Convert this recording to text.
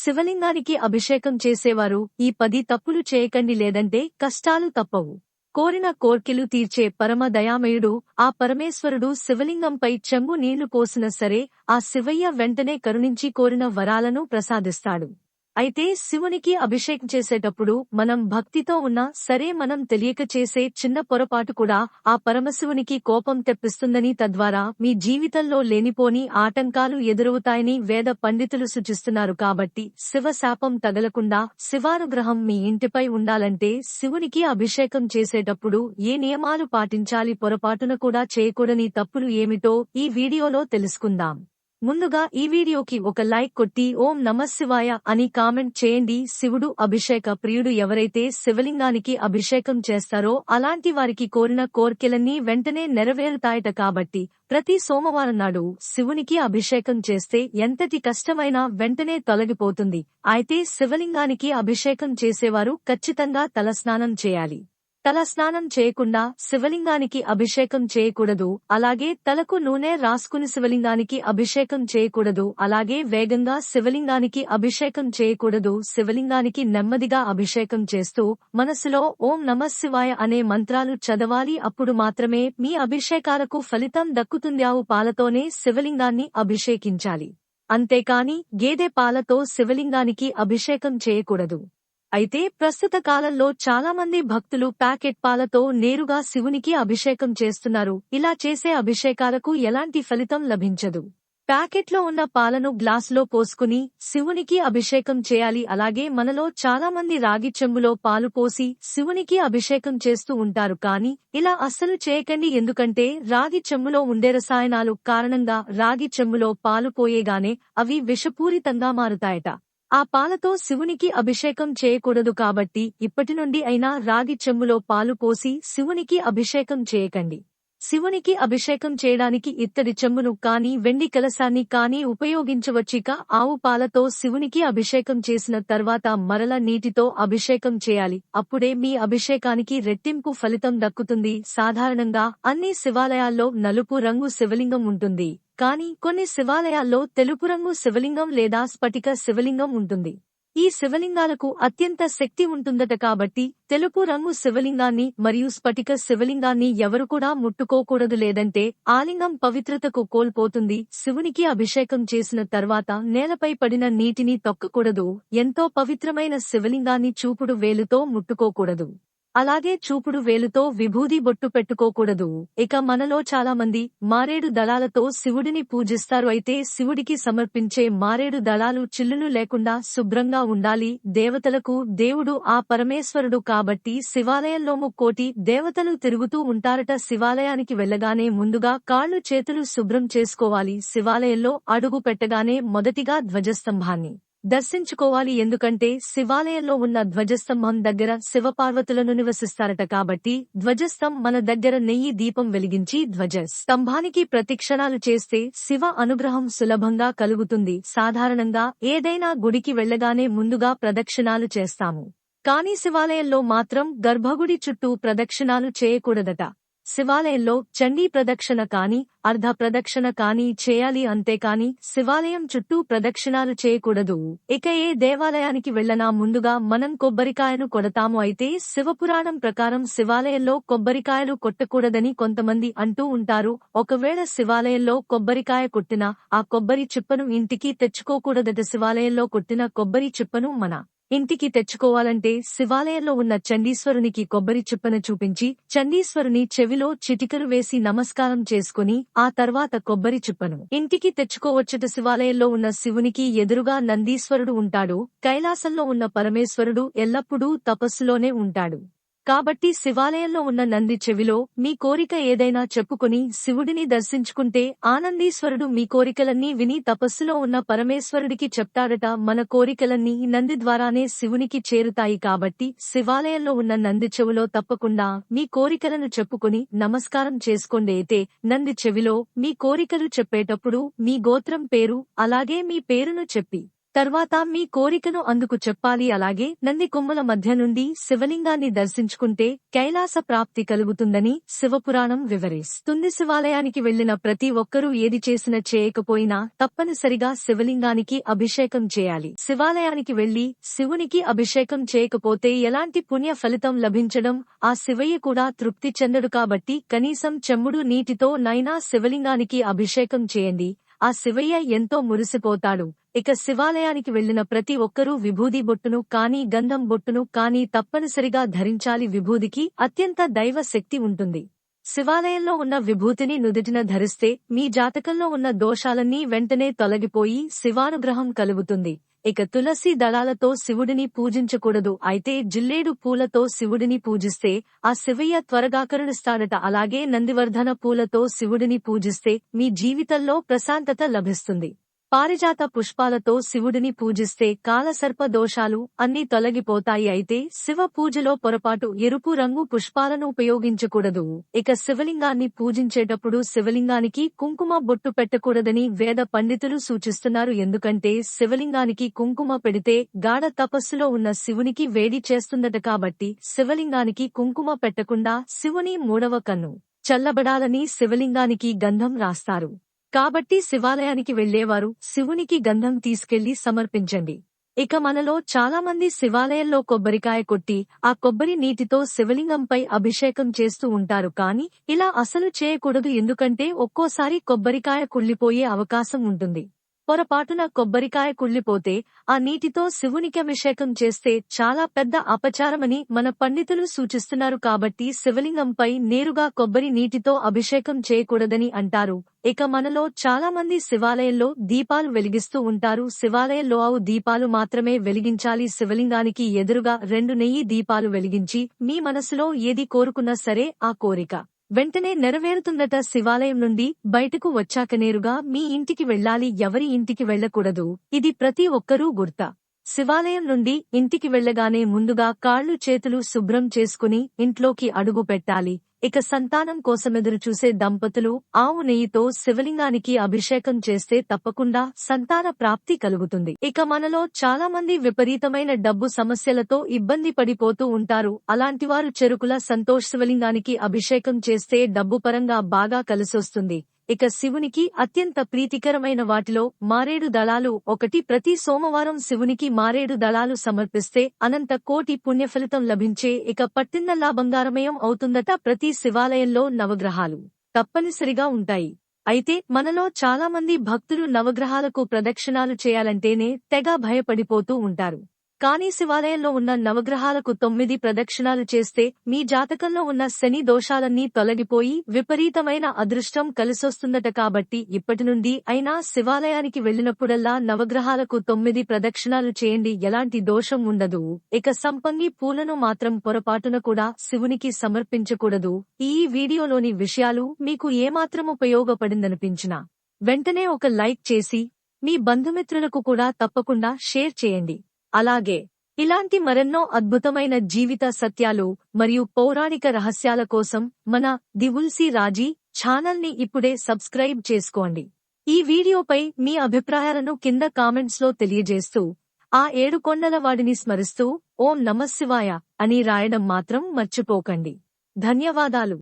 శివలింగానికి అభిషేకం చేసేవారు ఈ 10 తప్పులు చేయకండి, లేదంటే కష్టాలు తప్పవు. కోరిన కోర్కెలు తీర్చే పరమ దయామయుడు ఆ పరమేశ్వరుడు శివలింగంపై చెంబు నీళ్లు పోసినా సరే ఆ శివయ్య వెంటనే కరుణించి కోరిన వరాలను ప్రసాదిస్తాడు. అయితే శివునికి అభిషేకం చేసేటప్పుడు మనం భక్తితో ఉన్నా సరే మనం తెలియక చేసే చిన్న పొరపాటు కూడా ఆ పరమశివునికి కోపం తెప్పిస్తుందని, తద్వారా మీ జీవితంలో లేనిపోని ఆటంకాలు ఎదురవుతాయని వేద పండితులు సూచిస్తున్నారు. కాబట్టి శివ శాపం తగలకుండా శివానుగ్రహం మీ ఇంటిపై ఉండాలంటే శివునికి అభిషేకం చేసేటప్పుడు ఏ నియమాలు పాటించాలి, పొరపాటున కూడా చేయకూడని తప్పులు ఏమిటో ఈ వీడియోలో తెలుసుకుందాం. ముందుగా ఈ వీడియోకి ఒక లైక్ కొట్టి ఓం నమఃశివాయ అని కామెంట్ చేయండి. శివుడు అభిషేక ప్రియుడు. ఎవరైతే శివలింగానికి అభిషేకం చేస్తారో అలాంటి వారికి కోరిన కోర్కెలన్నీ వెంటనే నెరవేరుతాయట. కాబట్టి ప్రతి సోమవారం నాడు శివునికి అభిషేకం చేస్తే ఎంతటి కష్టమైనా వెంటనే తొలగిపోతుంది. అయితే శివలింగానికి అభిషేకం చేసేవారు ఖచ్చితంగా తలస్నానం చేయాలి. తలస్నానం చేయకుండా శివలింగానికి అభిషేకం చేయకూడదు. అలాగే తలకు నూనె రాసుకుని శివలింగానికి అభిషేకం చేయకూడదు. అలాగే వేగంగా శివలింగానికి అభిషేకం చేయకూడదు. శివలింగానికి నెమ్మదిగా అభిషేకం చేస్తూ మనసులో ఓం నమఃశివాయ అనే మంత్రాలు చదవాలి. అప్పుడు మాత్రమే మీ అభిషేకాలకు ఫలితం దక్కుతుంది. ఆవు పాలతోనే శివలింగాన్ని అభిషేకించాలి. అంతేకాని గేదె పాలతో శివలింగానికి అభిషేకం చేయకూడదు. అయితే ప్రస్తుత కాలంలో చాలామంది భక్తులు ప్యాకెట్ పాలతో నేరుగా శివునికి అభిషేకం చేస్తున్నారు. ఇలా చేసే అభిషేకాలకు ఎలాంటి ఫలితం లభించదు. ప్యాకెట్లో ఉన్న పాలను గ్లాసులో పోసుకుని శివునికి అభిషేకం చేయాలి. అలాగే మనలో చాలామంది రాగి చెంబులో పాలు పోసి శివునికి అభిషేకం చేస్తూ ఉంటారు. కానీ ఇలా అస్సలు చేయకండి. ఎందుకంటే రాగి చెంబులో ఉండే రసాయనాలు కారణంగా రాగి చెంబులో పాలు పోయేగానే అవి విషపూరితంగా మారుతాయట. ఆ పాలతో శివునికి అభిషేకం చేయకూడదు. కాబట్టి ఇప్పటి నుండి అయినా రాగి చెంబులో పాలు పోసి శివునికి అభిషేకం చేయకండి. శివునికి అభిషేకం చేయడానికి ఇత్తడి చెంబును కానీ వెండి కలశాన్ని కానీ ఉపయోగించవచ్చిక. ఆవు పాలతో శివునికి అభిషేకం చేసిన తర్వాత మరల నీటితో అభిషేకం చేయాలి. అప్పుడే మీ అభిషేకానికి రెట్టింపు ఫలితం దక్కుతుంది. సాధారణంగా అన్ని శివాలయాల్లో నలుపు రంగు శివలింగం ఉంటుంది. కానీ కొన్ని శివాలయాల్లో తెలుపు రంగు శివలింగం లేదా స్ఫటిక శివలింగం ఉంటుంది. ఈ శివలింగాలకు అత్యంత శక్తి ఉంటుందట. కాబట్టి తెలుపు రంగు శివలింగాన్ని మరియు స్ఫటిక శివలింగాన్ని ఎవరు కూడా ముట్టుకోకూడదు, లేదంటే ఆలింగం పవిత్రతకు కోల్పోతుంది. శివునికి అభిషేకం చేసిన తర్వాత నేలపై పడిన నీటిని తొక్కకూడదు. ఎంతో పవిత్రమైన శివలింగాన్ని చూపుడు వేలుతో ముట్టుకోకూడదు. అలాగే చూపుడు వేలుతో విభూది బొట్టు పెట్టుకోకూడదు. ఇక మనలో చాలా మంది మారేడు దళాలతో శివుడిని పూజిస్తారు. అయితే శివుడికి సమర్పించే మారేడు దళాలు చిల్లులు లేకుండా శుభ్రంగా ఉండాలి. దేవతలకు దేవుడు ఆ పరమేశ్వరుడు. కాబట్టి శివాలయంలో ముక్కోటి దేవతలు తిరుగుతూ ఉంటారట. శివాలయానికి వెళ్లగానే ముందుగా కాళ్లు చేతులు శుభ్రం చేసుకోవాలి. శివాలయంలో అడుగు పెట్టగానే మొదటిగా ధ్వజస్తంభాన్ని దర్శించుకోవాలి. ఎందుకంటే శివాలయంలో ఉన్న ధ్వజస్తంభం దగ్గర శివపార్వతులను నివసిస్తారట. కాబట్టి ధ్వజస్తంభం దగ్గర నెయ్యి దీపం వెలిగించి ధ్వజస్తంభానికి ప్రదక్షిణాలు చేస్తే శివ అనుగ్రహం సులభంగా కలుగుతుంది. సాధారణంగా ఏదైనా గుడికి వెళ్లగానే ముందుగా ప్రదక్షిణాలు చేస్తాము. కానీ శివాలయంలో మాత్రం గర్భగుడి చుట్టూ ప్రదక్షిణాలు చేయకూడదట. శివాలయంలో చండీ ప్రదక్షిణ కాని అర్ధ ప్రదక్షిణ కాని చేయాలి. అంతేకాని శివాలయం చుట్టూ ప్రదక్షిణాలు చేయకూడదు. ఇక ఏ దేవాలయానికి వెళ్లనా ముందుగా మనం కొబ్బరికాయను కొడతాము. అయితే శివపురాణం ప్రకారం శివాలయంలో కొబ్బరికాయలు కొట్టకూడదని కొంతమంది అంటూ ఉంటారు. ఒకవేళ శివాలయంలో కొబ్బరికాయ కొట్టినా ఆ కొబ్బరి చిప్పను ఇంటికి తెచ్చుకోకూడదట. శివాలయంలో కొట్టిన కొబ్బరి చిప్పను మన ఇంటికి తెచ్చుకోవాలంటే శివాలయంలో ఉన్న చండీశ్వరునికి కొబ్బరి చిప్పను చూపించి చండీశ్వరుని చెవిలో చిటికెలు వేసి నమస్కారం చేసుకుని ఆ తర్వాత కొబ్బరి చిప్పను ఇంటికి తెచ్చుకోవచ్చుట. శివాలయంలో ఉన్న శివునికి ఎదురుగా నందీశ్వరుడు ఉంటాడు. కైలాసంలో ఉన్న పరమేశ్వరుడు ఎల్లప్పుడూ తపస్సులోనే ఉంటాడు. కాబట్టి శివాలయంలో ఉన్న నంది చెవిలో మీ కోరిక ఏదైనా చెప్పుకుని శివుడిని దర్శించుకుంటే ఆనందీశ్వరుడు మీ కోరికలన్నీ విని తపస్సులో ఉన్న పరమేశ్వరుడికి చెప్తాడట. మన కోరికలన్నీ నంది ద్వారానే శివునికి చేరుతాయి. కాబట్టి శివాలయంలో ఉన్న నంది చెవిలో తప్పకుండా మీ కోరికలను చెప్పుకుని నమస్కారం చేసుకోండి. అయితే నంది చెవిలో మీ కోరికలు చెప్పేటప్పుడు మీ గోత్రం పేరు అలాగే మీ పేరును చెప్పి తర్వాత మీ కోరికను అందుకు చెప్పాలి. అలాగే నంది కొమ్ముల మధ్య నుండి శివలింగాన్ని దర్శించుకుంటే కైలాస ప్రాప్తి కలుగుతుందని శివపురాణం వివరిస్తుంది. శివాలయానికి వెళ్లిన ప్రతి ఒక్కరూ ఏది చేసినా చేయకపోయినా తప్పనిసరిగా శివలింగానికి అభిషేకం చేయాలి. శివాలయానికి వెళ్లి శివునికి అభిషేకం చేయకపోతే ఎలాంటి పుణ్య ఫలితం లభించడం, ఆ శివయ్య కూడా తృప్తి చెందడు. కాబట్టి కనీసం చెంబుడు నీటితో నైనా శివలింగానికి అభిషేకం చేయండి. ఆ శివయ్య ఎంతో మురిసిపోతాడు. ఇక శివాలయానికి వెళ్లిన ప్రతి ఒక్కరూ విభూది బొట్టును కానీ గంధం బొట్టును కానీ తప్పనిసరిగా ధరించాలి. విభూదికి అత్యంత దైవ శక్తి ఉంటుంది. శివాలయంలో ఉన్న విభూతిని నుదిటిన ధరిస్తే మీ జాతకంలో ఉన్న దోషాలన్నీ వెంటనే తొలగిపోయి శివానుగ్రహం కలుగుతుంది. ఇక తులసి దళాలతో శివుడిని పూజించకూడదు. అయితే జిల్లేడు పూలతో శివుడిని పూజిస్తే ఆ శివయ్య త్వరగా కరుణిస్తాడట. అలాగే నందివర్ధన పూలతో శివుడిని పూజిస్తే మీ జీవితంలో ప్రశాంతత లభిస్తుంది. పారిజాత పుష్పాలతో శివుడిని పూజిస్తే కాలసర్ప దోషాలు అన్నీ తొలగిపోతాయి. అయితే శివ పూజలో పొరపాటు ఎరుపు రంగు పుష్పాలను ఉపయోగించకూడదు. ఇక శివలింగాన్ని పూజించేటప్పుడు శివలింగానికి కుంకుమ బొట్టు పెట్టకూడదని వేద పండితులు సూచిస్తున్నారు. ఎందుకంటే శివలింగానికి కుంకుమ పెడితే గాఢ తపస్సులో ఉన్న శివునికి వేడి చేస్తుందట. కాబట్టి శివలింగానికి కుంకుమ పెట్టకుండా శివుని మూడవ కన్ను చల్లబడాలని శివలింగానికి గంధం రాస్తారు. కాబట్టి శివాలయానికి వెళ్లేవారు శివునికి గంధం తీసుకెళ్లి సమర్పించండి. ఇక మనలో చాలా మంది శివాలయంలో కొబ్బరికాయ కొట్టి ఆ కొబ్బరి నీటితో శివలింగంపై అభిషేకం చేస్తూ ఉంటారు. కానీ ఇలా అసలు చేయకూడదు. ఎందుకంటే ఒక్కోసారి కొబ్బరికాయ కుళ్లిపోయే అవకాశం ఉంటుంది. పొరపాటున కొబ్బరికాయ కుళ్లిపోతే ఆ నీటితో శివునికి అభిషేకం చేస్తే చాలా పెద్ద అపచారమని మన పండితులు సూచిస్తున్నారు. కాబట్టి శివలింగంపై నేరుగా కొబ్బరి నీటితో అభిషేకం చేయకూడదని అంటారు. ఇక మనలో చాలా మంది శివాలయంలో దీపాలు వెలిగిస్తూ ఉంటారు. శివాలయంలో ఆవు దీపాలు మాత్రమే వెలిగించాలి. శివలింగానికి ఎదురుగా 2 నెయ్యి దీపాలు వెలిగించి మీ మనసులో ఏది కోరుకున్నా సరే ఆ కోరిక వెంటనే నెరవేరుతుందట. శివాలయం నుండి బయటకు వచ్చాక నేరుగా మీ ఇంటికి వెళ్లాలి. ఎవరి ఇంటికి వెళ్లకూడదు. ఇది ప్రతి ఒక్కరూ గుర్త. శివాలయం నుండి ఇంటికి వెళ్లగానే ముందుగా కాళ్లు చేతులు శుభ్రం చేసుకుని ఇంట్లోకి అడుగు పెట్టాలి. ఇక సంతానం కోసమెదురు చూసే దంపతులు ఆవు నెయ్యితో శివలింగానికి అభిషేకం చేస్తే తప్పకుండా సంతాన ప్రాప్తి కలుగుతుంది. ఇక మనలో చాలా మంది విపరీతమైన డబ్బు సమస్యలతో ఇబ్బంది పడిపోతూ ఉంటారు. అలాంటివారు చెరుకుల సంతోష్ శివలింగానికి అభిషేకం చేస్తే డబ్బు పరంగా బాగా కలిసొస్తుంది. ఇక శివునికి అత్యంత ప్రీతికరమైన వాటిలో మారేడు దళాలు ఒకటి. ప్రతి సోమవారం శివునికి మారేడు దళాలు సమర్పిస్తే అనంత కోటి పుణ్యఫలితం లభించే ఇక పట్టిందల్లా బంగారమయం అవుతుందట. ప్రతి శివాలయంలో నవగ్రహాలు తప్పనిసరిగా ఉంటాయి. అయితే మనలో చాలా మంది భక్తులు నవగ్రహాలకు ప్రదక్షిణాలు చేయాలంటేనే తెగ భయపడిపోతూ ఉంటారు. కానీ శివాలయంలో ఉన్న నవగ్రహాలకు 9 ప్రదక్షిణాలు చేస్తే మీ జాతకంలో ఉన్న శని దోషాలన్నీ తొలగిపోయి విపరీతమైన అదృష్టం కలిసొస్తుందట. కాబట్టి ఇప్పటి నుండి అయినా శివాలయానికి వెళ్లినప్పుడల్లా నవగ్రహాలకు 9 ప్రదక్షిణాలు చేయండి. ఎలాంటి దోషం ఉండదు. ఇక సంపంగి పూలను మాత్రం పొరపాటున కూడా శివునికి సమర్పించకూడదు. ఈ వీడియోలోని విషయాలు మీకు ఏమాత్రం ఉపయోగపడిందనిపించినా వెంటనే ఒక లైక్ చేసి మీ బంధుమిత్రులకు కూడా తప్పకుండా షేర్ చేయండి. అలాగే ఇలాంటి మరెన్నో అద్భుతమైన జీవిత సత్యాలు మరియు పౌరాణిక రహస్యాల కోసం మన ది తులసి రాజీ ఛానల్ ని ఇప్పుడే సబ్స్క్రైబ్ చేసుకోండి. ఈ వీడియోపై మీ అభిప్రాయాలను కింద కామెంట్స్ లో తెలియజేస్తూ ఆ 7 కొండల వాడిని స్మరిస్తూ ఓం నమఃశివాయ అని రాయడం మాత్రం మర్చిపోకండి. ధన్యవాదాలు.